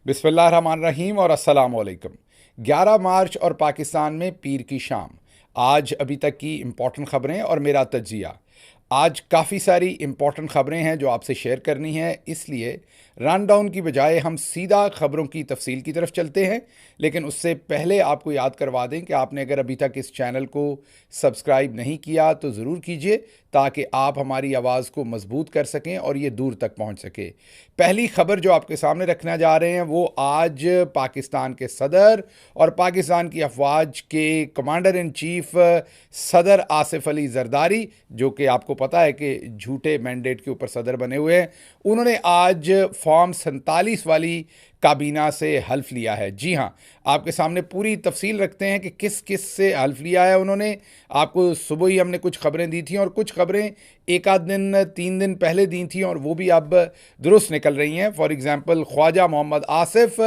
बिस्मिल्लाहिर्रहमानिर्रहीम और अस्सलाम वालेकुम। 11 मार्च और पाकिस्तान में पीर की शाम। आज अभी तक की इम्पॉर्टेंट ख़बरें और मेरा तज्जिया। आज काफ़ी सारी इम्पॉर्टेंट ख़बरें हैं जो आपसे शेयर करनी है, इसलिए रन डाउन की बजाय हम सीधा ख़बरों की तफसील की तरफ चलते हैं। लेकिन उससे पहले आपको याद करवा दें कि आपने अगर अभी तक इस चैनल को सब्सक्राइब नहीं किया तो ज़रूर कीजिए, ताकि आप हमारी आवाज़ को मजबूत कर सकें और ये दूर तक पहुंच सके। पहली खबर जो आपके सामने रखना जा रहे हैं वो आज पाकिस्तान के सदर और पाकिस्तान की अफवाज के कमांडर इन चीफ सदर आसिफ अली जरदारी, जो कि आपको पता है कि झूठे मैंडेट के ऊपर सदर बने हुए हैं, उन्होंने आज फॉर्म 47 वाली काबीना से हल्फ लिया है। जी हाँ, आपके सामने पूरी तफसील रखते हैं कि किस किस से हल्फ लिया है उन्होंने। आपको सुबह ही हमने कुछ खबरें दी थी और कुछ खबरें एक आध दिन 3 दिन पहले दी थी और वो भी अब दुरुस्त निकल रही हैं। फॉर एग्जांपल ख्वाजा मोहम्मद आसिफ,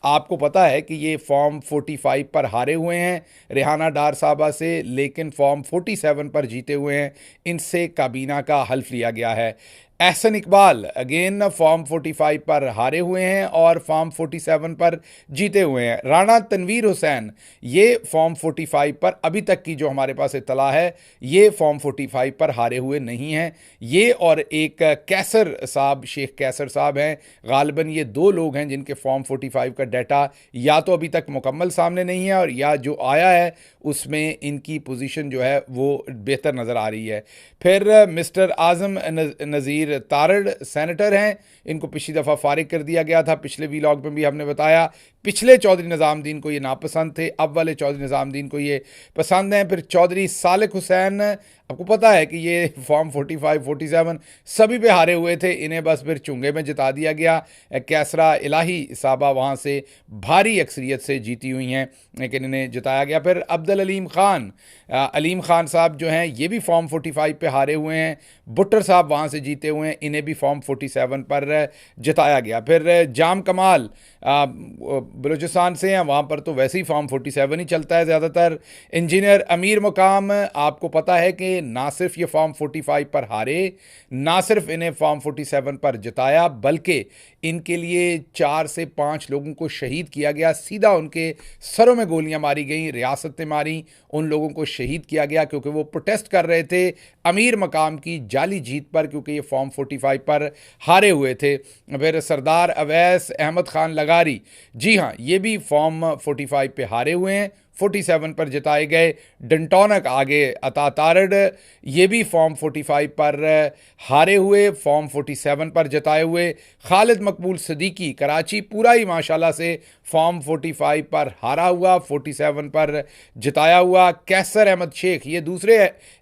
आपको पता है कि ये फॉर्म 45 पर हारे हुए हैं रेहाना डार साहबा से, लेकिन फॉर्म 47 पर जीते हुए हैं। इनसे काबीना का हल्फ लिया गया है। एहसन इकबाल अगेन फॉर्म 45 पर हारे हुए हैं और फॉर्म 47 पर जीते हुए हैं। राणा तनवीर हुसैन, ये फॉर्म 45 पर अभी तक की जो हमारे पास इत्तला है, ये फॉर्म 45 पर हारे हुए नहीं हैं। ये और एक कैसर साहब, शेख कैसर साहब हैं, गालिबन ये दो लोग हैं जिनके फॉर्म 45 का डाटा या तो अभी तक मुकम्मल सामने नहीं है और या जो आया है उसमें इनकी पोजीशन जो है वो बेहतर नज़र आ रही है। फिर मिस्टर आज़म नज़ीर तारड़ सेनेटर हैं, इनको पिछली दफ़ा फारिग कर दिया गया था। पिछले वीलॉग में भी हमने बताया, पिछले चौधरी निज़ामुद्दीन को ये नापसंद थे, अब वाले चौधरी निज़ामुद्दीन को ये पसंद हैं। फिर चौधरी सालिक हुसैन, आपको पता है कि ये फॉर्म 45 47 सभी पे हारे हुए थे, इन्हें बस फिर चुंगे में जिता दिया गया। कैसरा इलाही साहबा वहाँ से भारी अक्सरियत से जीती हुई हैं, लेकिन इन्हें जिताया गया। फिर अब्दुल अलीम खान साहब जो हैं, ये भी फॉर्म 45 पे हारे हुए हैं। भुट्टर साहब वहाँ से जीते हुए हैं, इन्हें भी फॉर्म 47 पर जिताया गया। फिर जाम कमाल बलूचिस्तान से हैं, वहाँ पर तो वैसे ही फॉर्म 47 ही चलता है ज़्यादातर। इंजीनियर अमीर मुकाम, आपको पता है कि ना सिर्फ ये फॉर्म 45 पर हारे, ना सिर्फ इन्हें फॉर्म 47 पर जिताया, बल्कि इनके लिए 4 से 5 लोगों को शहीद किया गया। सीधा उनके सरों में गोलियां मारी गई, रियासतें मारी, उन लोगों को शहीद किया गया क्योंकि वो प्रोटेस्ट कर रहे थे अमीर मकाम की जाली जीत पर, क्योंकि ये फॉर्म 45 पर हारे हुए थे। फिर सरदार अवैस अहमद खान लगारी, जी हाँ, ये भी फॉर्म 45 पे हारे हुए हैं, 47 पर जिताए गए। डंटोनक आगे अता तारड़, ये भी फॉर्म 45 पर हारे हुए, फॉर्म 47 पर जिताए हुए। खालिद मकबूल सदीकी कराची, पूरा ही माशाल्लाह से फॉर्म 45 पर हारा हुआ, 47 पर जिताया हुआ। कैसर अहमद शेख, ये दूसरे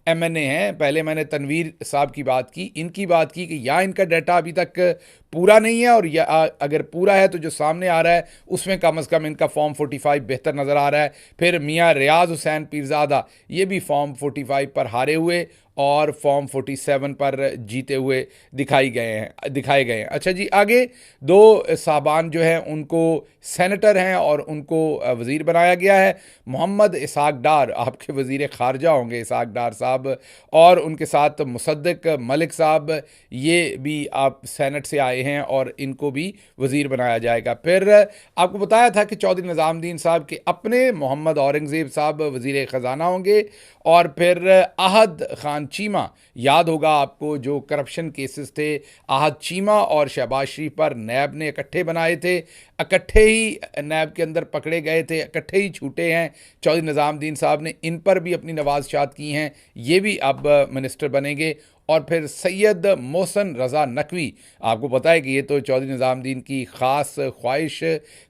MNA हैं, पहले मैंने तनवीर साहब की बात की, इनकी बात की कि या इनका डाटा अभी तक पूरा नहीं है, और या अगर पूरा है तो जो सामने आ रहा है उसमें कम से कम इनका फॉर्म 45 बेहतर नज़र आ रहा है। फिर मियाँ रियाज हुसैन पीरज़ादा, ये भी फॉर्म 45 पर हारे हुए और फॉर्म 47 पर जीते हुए दिखाए गए हैं। अच्छा जी, आगे दो साहबान जो हैं उनको सेनेटर हैं और उनको वज़ीर बनाया गया है। मोहम्मद इसाक डार, आपके वज़ीर ख़ारजा होंगे इसाक डार साहब, और उनके साथ मुसद्दिक मलिक साहब, ये भी आप सेनेट से आए हैं और इनको भी वज़ीर बनाया जाएगा। फिर आपको बताया था कि चौधरी निज़ामुद्दीन साहब के अपने मोहम्मद औरंगज़ेब साहब वज़ीर ख़जाना होंगे। और फिर आहद खान चीमा, याद होगा आपको जो करप्शन केसेस थे, आहद चीमा और शहबाज शरीफ पर नैब ने इकट्ठे बनाए थे, इकट्ठे ही नैब के अंदर पकड़े गए थे, इकट्ठे ही छूटे हैं। चौधरी निज़ामुद्दीन साहब ने इन पर भी अपनी नवाज़शात की हैं, ये भी अब मिनिस्टर बनेंगे। और फिर सैयद मोहसिन रज़ा नकवी, आपको पता है कि ये तो चौधरी निज़ामुद्दीन की ख़ास ख्वाहिश,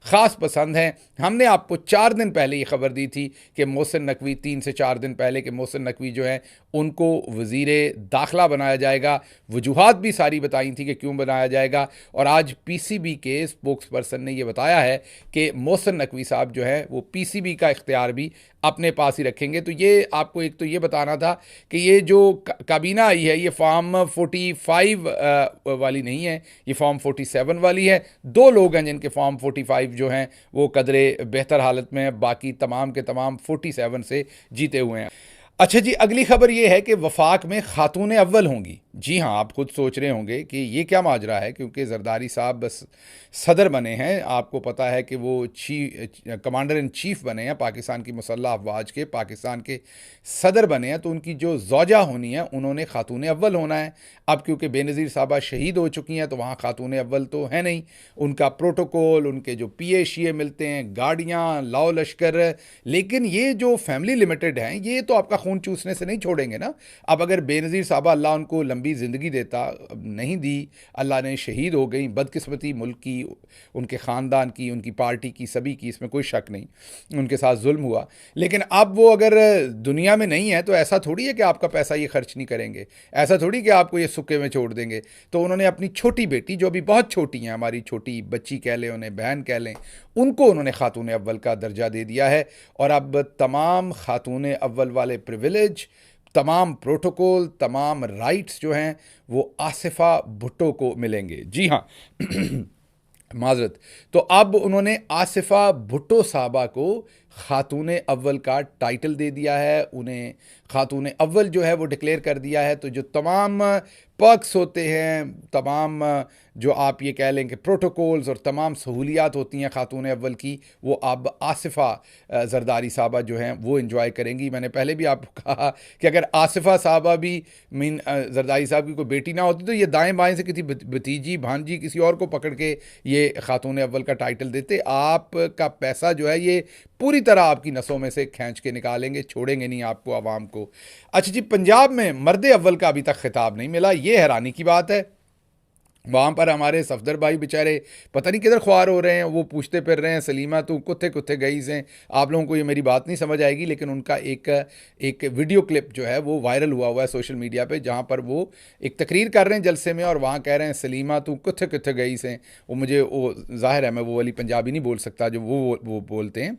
ख़ास पसंद है। हमने आपको 4 दिन पहले ये खबर दी थी कि मोहसिन नकवी, 3 से 4 दिन पहले, कि मोहसिन नकवी जो है उनको वज़ीर दाखिला बनाया जाएगा। वजूहात भी सारी बताई थी कि क्यों बनाया जाएगा, और आज PCB के स्पोक्स पर्सन ने यह बताया है कि मोहसिन नकवी साहब जो है वो PCB का इख्तियार भी अपने पास ही रखेंगे। तो ये आपको एक तो ये बताना था कि ये जो काबीना आई है ये फॉर्म 45 वाली नहीं है, ये फॉर्म 47 वाली है। 2 लोग हैं जिनके फॉर्म 45 जो हैं वो कदरे बेहतर हालत में हैं, बाकी तमाम के तमाम 47 से जीते हुए हैं। अच्छा जी, अगली खबर ये है कि वफाक में खातून अव्वल होंगी। जी हाँ, आप खुद सोच रहे होंगे कि ये क्या माजरा है, क्योंकि ज़रदारी साहब बस सदर बने हैं। आपको पता है कि वो कमांडर इन चीफ़ बने हैं पाकिस्तान की मुसल्लह अफ़वाज के, पाकिस्तान के सदर बने हैं, तो उनकी जो ज़ौजा होनी है उन्होंने खातून अव्वल होना है। अब क्योंकि बेनज़ीर साहबा शहीद हो चुकी हैं तो वहाँ खातून अव्वल तो है नहीं। उनका प्रोटोकॉल, उनके जो पिए शिए मिलते हैं, गाड़ियाँ, लाओ लश्कर, लेकिन ये जो फैमिली लिमिटेड हैं ये तो आपका खून चूसने से नहीं छोड़ेंगे ना। अब अगर बेनज़ीर साहबा अल्लाह उनको लंबी ज़िंदगी देता, अब नहीं दी, अल्लाह ने, शहीद हो गई, बदकिस्मती मुल्क की, उनके ख़ानदान की, उनकी पार्टी की, सभी की, इसमें कोई शक नहीं, उनके साथ जुल्म हुआ। लेकिन अब वो अगर दुनिया में नहीं है तो ऐसा थोड़ी है कि आपका पैसा ये खर्च नहीं करेंगे, ऐसा थोड़ी कि आपको ये सुक्के में छोड़ देंगे। तो उन्होंने अपनी छोटी बेटी, जो अभी बहुत छोटी हैं, हमारी छोटी बच्ची कह लें, उन्हें बहन कह लें, उनको उन्होंने खातून अव्वल का दर्जा दे दिया है। और अब तमाम खातून अव्वल वाले प्रिविलेज, तमाम प्रोटोकॉल, तमाम राइट्स जो हैं वो आसिफा भुट्टो को मिलेंगे। जी हाँ माजरत। तो अब उन्होंने आसिफा भुट्टो साहबा को खातून अव्वल का टाइटल दे दिया है, उन्हें खातून अव्वल जो है वो डिक्लेयर कर दिया है। तो जो तमाम पर्क्स होते हैं, तमाम जो आप ये कह लें कि प्रोटोकॉल्स और तमाम सहूलियात होती हैं खातून अव्वल की, वो अब आसिफा ज़रदारी साहबा जो हैं वो इन्जॉय करेंगी। मैंने पहले भी आपको कहा कि अगर आसिफा साहबा भी ज़रदारी साहब की कोई बेटी ना होती तो ये दाएं बाएं से किसी भतीजी भांजी किसी और को पकड़ के ये खातून अव्वल का टाइटल देते। आपका पैसा जो है ये पूरी तरह आपकी नसों में से खींच के निकालेंगे, छोड़ेंगे नहीं आपको, आवाम को। अच्छा जी, पंजाब में मर्द अव्वल का अभी तक खिताब नहीं मिला, ये हैरानी की बात है। वहाँ पर हमारे सफदर भाई बेचारे पता नहीं किधर ख्वार हो रहे हैं, वो पूछते फिर रहे हैं, सलीमा तू कुत्ते कुत्ते गई से। आप लोगों को ये मेरी बात नहीं समझ आएगी, लेकिन उनका एक वीडियो क्लिप जो है वो वायरल हुआ है सोशल मीडिया पे, जहाँ पर वो एक तकरीर कर रहे हैं जलसे में और वहाँ कह रहे हैं सलीमा तू कुत्ते कुत्ते गई से। वो मुझे वो ज़ाहिर है मैं वो वाली पंजाबी नहीं बोल सकता जो वो बोलते हैं,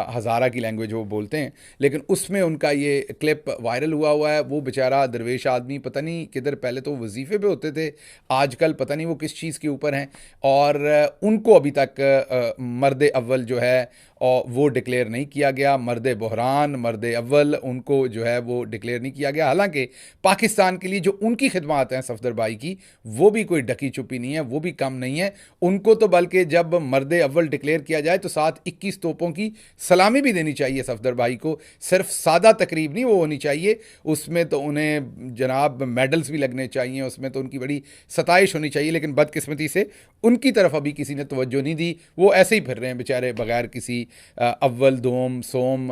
हज़ारा की लैंग्वेज वो बोलते हैं, लेकिन उसमें उनका ये क्लिप वायरल हुआ है। वो बेचारा दरवेश आदमी पता नहीं किधर, पहले तो वजीफ़े पे होते थे, आजकल पता नहीं वो किस चीज़ के ऊपर हैं, और उनको अभी तक मर्द अव्वल जो है और वो डिक्लेयर नहीं किया गया। मर्द बहरान, मर्द अव्वल, उनको जो है वो डिक्लेयर नहीं किया गया। हालांकि पाकिस्तान के लिए जो उनकी खिदमत हैं सफदर भाई की, वो भी कोई ढकी छुपी नहीं है, वो भी कम नहीं है। उनको तो बल्कि जब मर्द अव्वल डिक्लेयर किया जाए तो साथ 21 तोपों की सलामी भी देनी चाहिए सफदर भाई को। सिर्फ सादा तकरीब नहीं वो होनी चाहिए, उसमें तो उन्हें जनाब मेडल्स भी लगने चाहिए, उसमें तो उनकी बड़ी सताइश होनी चाहिए। लेकिन बदकिस्मती से उनकी तरफ अभी किसी ने तवज्जो नहीं दी, वो ऐसे ही फिर रहे हैं बेचारे बगैर किसी अव्वल दोम सोम।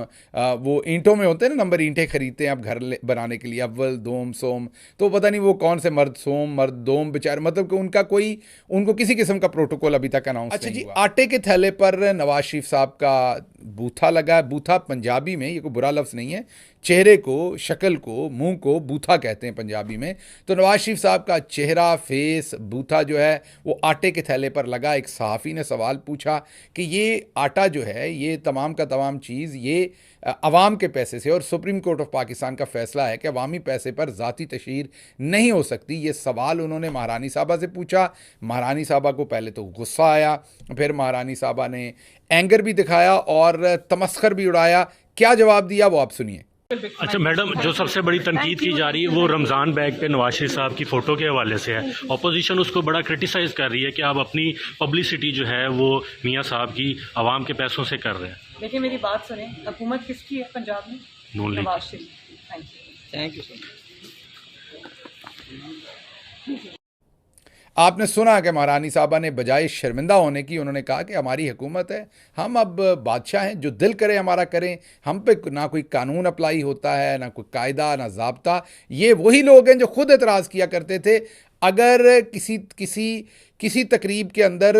वो ईंटों में होते हैं ना, नंबर ईंटें खरीदते हैं आप घर बनाने के लिए, अव्वल दोम सोम, तो पता नहीं वो कौन से मर्द सोम मर्द दोम बेचारे, मतलब कि उनका कोई, उनको किसी किस्म का प्रोटोकॉल अभी तक अनाउंस नहीं हुआ। अच्छा जी, आटे के थैले पर नवाज शरीफ साहब का बूथा लगा। बूथा पंजाबी में ये कोई बुरा लफ्ज़ नहीं है, चेहरे को, शक्ल को, मुंह को बूथा कहते हैं पंजाबी में। तो नवाज शरीफ साहब का चेहरा, फेस, बूथा जो है वो आटे के थैले पर लगा। एक सहाफ़ी ने सवाल पूछा कि ये आटा जो है, ये तमाम का तमाम चीज़, ये अवाम के पैसे से, और सुप्रीम कोर्ट ऑफ पाकिस्तान का फैसला है कि अवामी पैसे पर ज़ाती तशहीर नहीं हो सकती। ये सवाल उन्होंने महारानी साहबा से पूछा। महारानी साहबा को पहले तो गुस्सा आया, फिर महारानी साहबा ने एंगर भी दिखाया और तमस्खर भी उड़ाया। क्या जवाब दिया वो आप सुनिए। अच्छा मैडम, जो सबसे बड़ी तनकीद की जा रही है वो रमज़ान बैग पे नवाज शरीफ साहब की फ़ोटो के हवाले से है। अपोजिशन उसको बड़ा क्रिटिसाइज़ कर रही है कि आप अपनी पब्लिसिटी जो है वो मियाँ साहब की आवाम के पैसों से कर रहे हैं। देखिए मेरी बात सुने, हुकूमत किसकी है पंजाब में? Noon league. Nawaz Sharif. Thank you sir. आपने सुना कि महारानी साहबा ने बजाय शर्मिंदा होने की उन्होंने कहा कि हमारी हुकूमत है, हम अब बादशाह हैं, जो दिल करे हमारा करें, हम पे ना कोई कानून अप्लाई होता है, ना कोई कायदा, ना ज़ाब्ता। ये वही लोग हैं जो खुद एतराज़ किया करते थे अगर किसी किसी किसी तकरीब के अंदर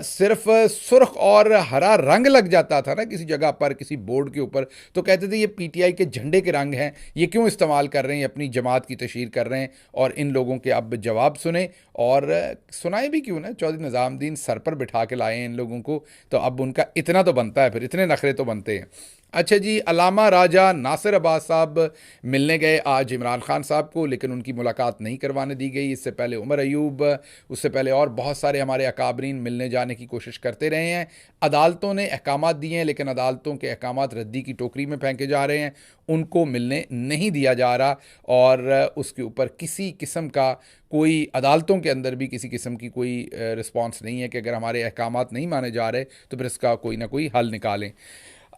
सिर्फ सुर्ख और हरा रंग लग जाता था ना किसी जगह पर, किसी बोर्ड के ऊपर, तो कहते थे ये पीटीआई के झंडे के रंग हैं, ये क्यों इस्तेमाल कर रहे हैं, अपनी जमात की तशहीर कर रहे हैं। और इन लोगों के अब जवाब सुने, और सुनाए भी क्यों ना, चौधरी निज़ामुद्दीन सर पर बिठा के लाए हैं इन लोगों को, तो अब उनका इतना तो बनता है, फिर इतने नखरे तो बनते हैं। अच्छा जी, अलामा राजा नासिर अब्बास साहब मिलने गए आज इमरान खान साहब को, लेकिन उनकी मुलाकात नहीं करवाने दी गई। इससे पहले उमर अयूब, उससे पहले और बहुत सारे हमारे अकाबरीन मिलने जाने की कोशिश करते रहे हैं। अदालतों ने अहकामात दिए हैं, लेकिन अदालतों के अहकामात रद्दी की टोकरी में फेंके जा रहे हैं, उनको मिलने नहीं दिया जा रहा। और उसके ऊपर किसी किस्म का कोई, अदालतों के अंदर भी किसी किस्म की कोई रिस्पॉन्स नहीं है कि अगर हमारे अहकामात नहीं माने जा रहे तो फिर इसका कोई ना कोई हल निकालें।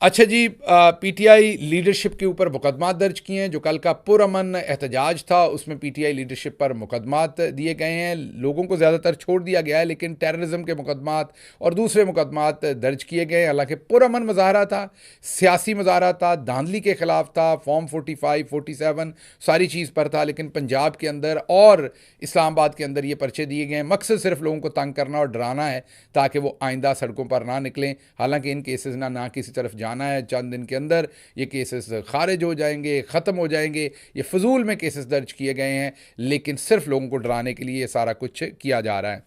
अच्छा जी, पीटीआई लीडरशिप के ऊपर मुकदमात दर्ज किए हैं। जो कल का पुरअमन एहतजाज था उसमें पीटीआई लीडरशिप पर मुकदमात दिए गए हैं। लोगों को ज़्यादातर छोड़ दिया गया है, लेकिन टेररिज्म के मुकदमात और दूसरे मुकदमात दर्ज किए गए हैं। हालांकि पुरअमन मुजाहरा था, सियासी मुजाहरा था, धांधली के ख़िलाफ़ था, फॉर्म 45, 47 सारी चीज़ पर था, लेकिन पंजाब के अंदर और इस्लामाबाद के अंदर ये पर्चे दिए गए हैं। मकसद सिर्फ लोगों को तंग करना और डराना है ताकि वो आइंदा सड़कों पर ना निकलें। हालांकि इन केसेस ना किसी तरफ जाना है, चंद दिन के अंदर ये केसेस खारिज हो जाएंगे, ख़त्म हो जाएंगे। ये फजूल में केसेस दर्ज किए गए हैं, लेकिन सिर्फ लोगों को डराने के लिए ये सारा कुछ किया जा रहा है।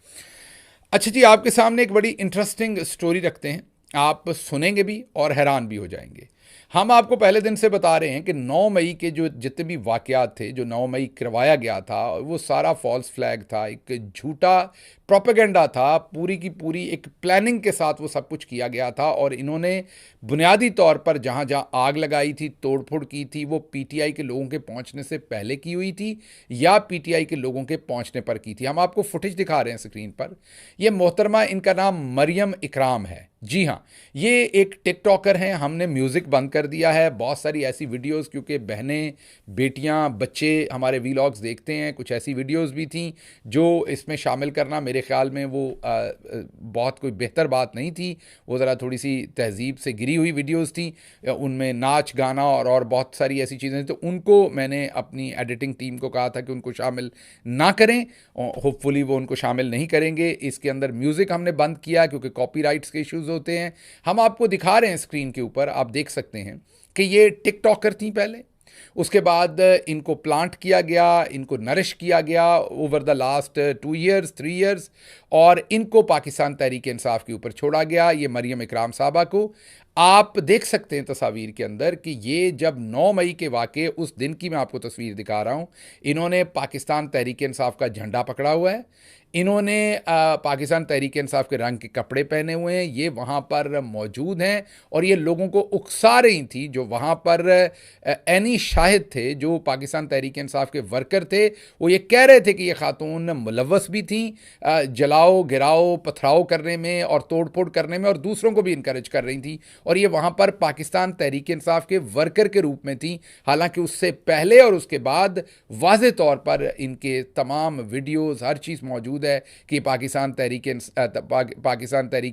अच्छा जी, आपके सामने एक बड़ी इंटरेस्टिंग स्टोरी रखते हैं, आप सुनेंगे भी और हैरान भी हो जाएंगे। हम आपको पहले दिन से बता रहे हैं कि 9 मई के जो जितने भी वाक़यात थे, जो 9 मई करवाया गया था, वो सारा फॉल्स फ्लैग था, एक झूठा प्रोपेगेंडा था, पूरी की पूरी एक प्लानिंग के साथ वो सब कुछ किया गया था। और इन्होंने बुनियादी तौर पर जहाँ जहाँ आग लगाई थी, तोड़फोड़ की थी, वो पीटीआई के लोगों के पहुँचने से पहले की हुई थी या पीटीआई के लोगों के पहुँचने पर की थी। हम आपको फुटेज दिखा रहे हैं स्क्रीन पर। ये मोहतरमा, इनका नाम मरियम इकराम है। जी हाँ, ये एक टिकटॉकर हैं। हमने म्यूज़िक बंद कर दिया है, बहुत सारी ऐसी वीडियोस, क्योंकि बहनें, बेटियां, बच्चे हमारे वीलॉग्स देखते हैं, कुछ ऐसी वीडियोस भी थी जो इसमें शामिल करना मेरे ख्याल में वो बहुत कोई बेहतर बात नहीं थी। वो ज़रा थोड़ी सी तहजीब से गिरी हुई वीडियोस थी, उनमें नाच गाना और बहुत सारी ऐसी चीज़ें, तो उनको मैंने अपनी एडिटिंग टीम को कहा था कि उनको शामिल ना करें। होपफुली वो उनको शामिल नहीं करेंगे। इसके अंदर म्यूज़िक हमने बंद किया क्योंकि कॉपीराइट्स के इश्यूज़ होते हैं। हम आपको दिखा रहे हैं स्क्रीन के ऊपर, आप देख सकते हैं कि ये टिकटॉकर थी पहले, उसके बाद इनको प्लांट किया गया, इनको नरिश किया गया over the last 2 years 3 years, और इनको पाकिस्तान तहरीक इंसाफ के ऊपर छोड़ा गया। ये मरियम इकराम साहबा को आप देख सकते हैं तस्वीर के अंदर कि ये जब 9 मई के वाक़े, उस दिन की मैं आपको तस्वीर दिखा रहा हूँ। इन्होंने पाकिस्तान तहरीक इंसाफ का झंडा पकड़ा हुआ है, इन्होंने पाकिस्तान तहरीक इंसाफ के रंग के कपड़े पहने हुए हैं, ये वहाँ पर मौजूद हैं और ये लोगों को उकसा रही थी। जो वहाँ पर एनी शाहिद थे, जो पाकिस्तान तहरीक इंसाफ के वर्कर थे, वो ये कह रहे थे कि ये खातून मुलव्वस भी थी जलाओ, गिराओ, पथराव करने में और तोड़फोड़ करने में, और दूसरों को भी इनकरेज कर रही थी। और ये वहाँ पर पाकिस्तान तहरीक इंसाफ के वर्कर के रूप में थी। हालांकि उससे पहले और उसके बाद वाज़े तौर पर इनके तमाम वीडियोज़, हर चीज़ मौजूद है कि पाकिस्तान तहरीक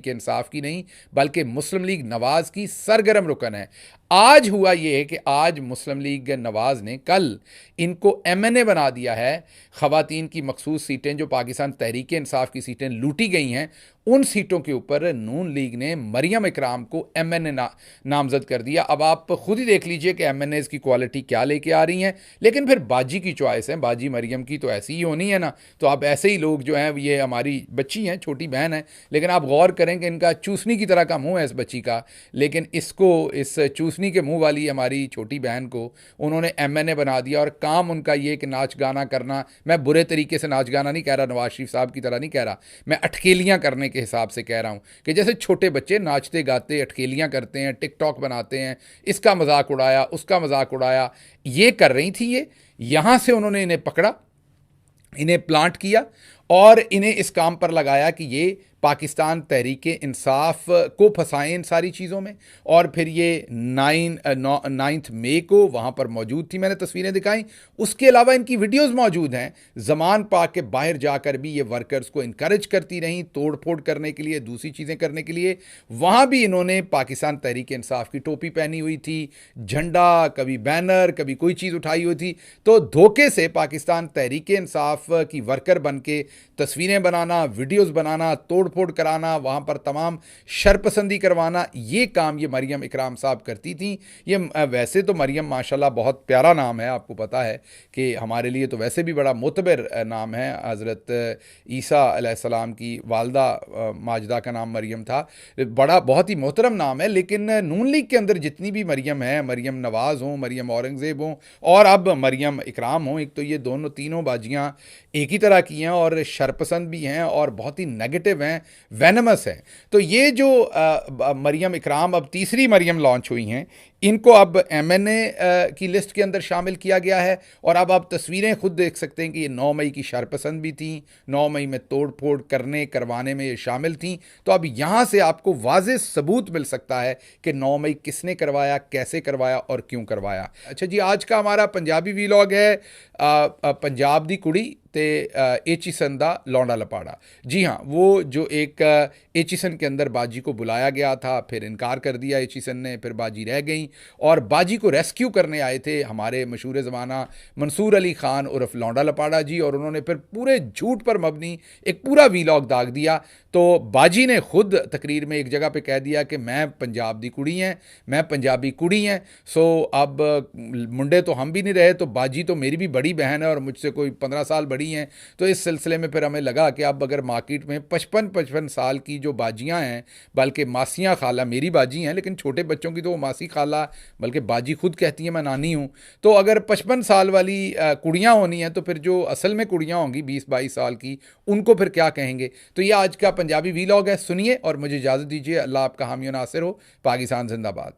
इंसाफ की नहीं बल्कि मुस्लिम लीग नवाज़ की सरगर्म रुकन है। आज हुआ ये है कि आज मुस्लिम लीग नवाज़ ने कल इनको एमएनए बना दिया है। ख़वातीन की मखसूस सीटें, जो पाकिस्तान तहरीक इंसाफ की सीटें लूटी गई हैं, उन सीटों के ऊपर नून लीग ने मरियम इकराम को एमएनए नामजद कर दिया। अब आप खुद ही देख लीजिए कि एमएनएज़ की क्वालिटी क्या लेके आ रही हैं। लेकिन फिर बाजी की चॉइस है, बाजी मरियम की तो ऐसी ही होनी है ना। तो आप ऐसे ही लोग जो हैं, ये हमारी बच्ची हैं, छोटी बहन है, लेकिन आप गौर करें कि इनका चूसनी की तरह का मुँह है इस बच्ची का, लेकिन इसको, इस चूसनी के मुँह वाली हमारी छोटी बहन को उन्होंने एमएनए बना दिया। और काम उनका ये कि नाच गाना करना, मैं बुरे तरीके से नाच गाना नहीं कह रहा, नवाज शरीफ साहब की तरह नहीं कह रहा, मैं अटकेलियाँ करने के हिसाब से कह रहा हूँ कि जैसे छोटे बच्चे नाचते गाते अटकेलियाँ करते हैं, टिकटॉक बनाते हैं, इसका मजाक उड़ाया, उसका मजाक उड़ाया, ये कर रही थी। ये यहाँ से उन्होंने इन्हें पकड़ा, इन्हें प्लांट किया और इन्हें इस काम पर लगाया कि ये पाकिस्तान तहरीक इंसाफ को फंसाएं इन सारी चीज़ों में। और फिर ये 9 मई को वहाँ पर मौजूद थी, मैंने तस्वीरें दिखाई। उसके अलावा इनकी वीडियोस मौजूद हैं। ज़मान पाक के बाहर जाकर भी ये वर्कर्स को इनकरेज करती रहीं तोड़ फोड़ करने के लिए, दूसरी चीज़ें करने के लिए। वहाँ भी इन्होंने पाकिस्तान तहरीक इंसाफ की टोपी पहनी हुई थी, झंडा, कभी बैनर, कभी कोई चीज़ उठाई हुई थी। तो धोखे से पाकिस्तान तहरीक इंसाफ की वर्कर बन के तस्वीरें बनाना, वीडियोज़ बनाना, तोड़ फोड़ कराना, वहाँ पर तमाम शरपसंदी करवाना, ये काम ये मरियम इकराम साहब करती थी। ये वैसे तो मरियम माशाल्लाह बहुत प्यारा नाम है, आपको पता है कि हमारे लिए तो वैसे भी बड़ा मोतबर नाम है। हज़रत ईसा अलैहिस्सलाम की वालदा माजदा का नाम मरियम था, बड़ा बहुत ही मोहतरम नाम है। लेकिन नून लीग के अंदर जितनी भी मरियम है, मरियम नवाज़ हों, मरियम औरंगज़ेब हों और अब मरियम इकराम हों, एक तो ये दोनों तीनों बाजियाँ एक ही तरह की हैं और शरपसंद भी हैं और बहुत ही नेगेटिव हैं, वेनमस हैं। तो ये जो मरियम इकराम अब तीसरी मरियम लॉन्च हुई हैं, इनको अब MNA की लिस्ट के अंदर शामिल किया गया है। और अब आप तस्वीरें खुद देख सकते हैं कि ये 9 मई की शरपसंद भी थी, 9 मई में तोड़ फोड़ करवाने में ये शामिल थी। तो अब यहाँ से आपको वाज़ेह सबूत मिल सकता है कि 9 मई किसने करवाया, कैसे करवाया और क्यों करवाया। अच्छा जी, आज का हमारा पंजाबी वीलॉग है पंजाब दी कुड़ी ते एचीसन दा लौंडा लपाड़ा। जी हाँ, वो जो एक एचीसन के अंदर बाजी को बुलाया गया था, फिर इनकार कर दिया एचीसन ने, फिर बाजी रह गई और बाजी को रेस्क्यू करने आए थे हमारे मशहूर ज़माना मंसूर अली ख़ान उर्फ लौंडा लपाड़ा जी, और उन्होंने फिर पूरे झूठ पर मबनी एक पूरा वीलॉग दाग दिया। तो बाजी ने खुद तकरीर में एक जगह पे कह दिया कि मैं पंजाब दी कुड़ी हैं, मैं पंजाबी कुड़ी हैं। सो अब मुंडे तो हम भी नहीं रहे, तो बाजी तो मेरी भी बड़ी बहन है और मुझसे कोई 15 साल बड़ी हैं। तो इस सिलसिले में फिर हमें लगा कि अब अगर मार्केट में 55 साल की जो बाजियां हैं, बल्कि मासियां खाला मेरी बाजी हैं, लेकिन छोटे बच्चों की तो वो मासी खाला बल्कि बाजी खुद कहती है मैं नानी हूँ। तो अगर 55 साल वाली कुड़ियाँ होनी हैं, तो फिर जो असल में कुड़ियाँ होंगी 20-22 साल की, उनको फिर क्या कहेंगे। तो ये आज का पंजाबी वीलॉग है, सुनिए और मुझे इजाज़त दीजिए। अल्लाह आपका हामी नासिर हो। पाकिस्तान जिंदाबाद।